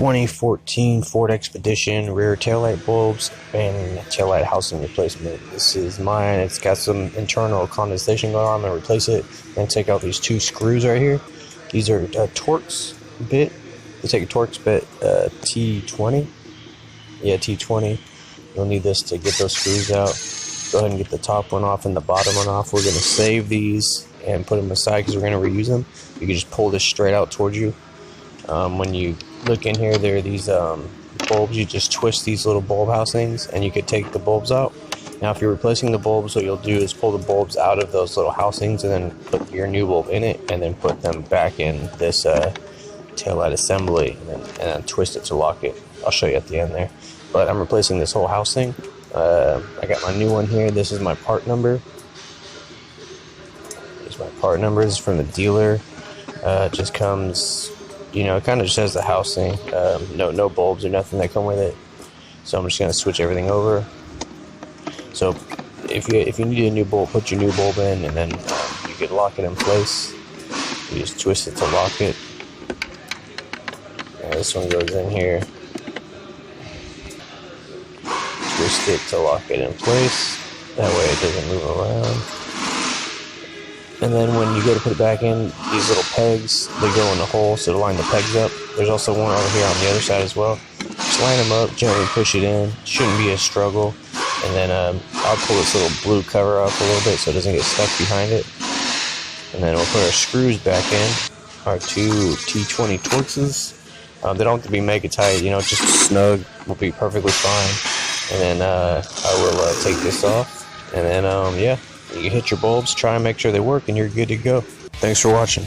2014 Ford Expedition rear taillight bulbs and taillight housing replacement. This is mine. It's got some internal condensation going on. I'm going to replace it and take out these two screws right here. These are Torx bit. You take a Torx bit T20. Yeah, T20. You'll need this to get those screws out. Go ahead and get the top one off and the bottom one off. We're going to save these and put them aside because we're going to reuse them. You can just pull this straight out towards you. When you look in here, there are these bulbs. You just twist these little bulb housings and you could take the bulbs out. Now if you're replacing the bulbs, what you'll do is pull the bulbs out of those little housings and then put your new bulb in it and then put them back in this taillight assembly and then twist it to lock it. I'll show you at the end there. But I'm replacing this whole housing. I got my new one here. This is my part number. Here's my part number. This is from the dealer. It just comes, you know, it kind of just has the housing. No bulbs or nothing that come with it. So I'm just going to switch everything over. So if you need a new bulb, put your new bulb in, and then you can lock it in place. You just twist it to lock it. And this one goes in here. Twist it to lock it in place. That way it doesn't move around. And then when you go to put it back in, these little pegs, they go in the hole so to line the pegs up. There's also one over here on the other side as well. Just line them up, gently push it in. Shouldn't be a struggle. And then I'll pull this little blue cover up a little bit so it doesn't get stuck behind it. And then we'll put our screws back in. Our two T20 Torxes. They don't have to be mega tight, you know, just snug will be perfectly fine. And then I will take this off. And then, yeah, you hit your bulbs, try and make sure they work, and you're good to go. Thanks for watching.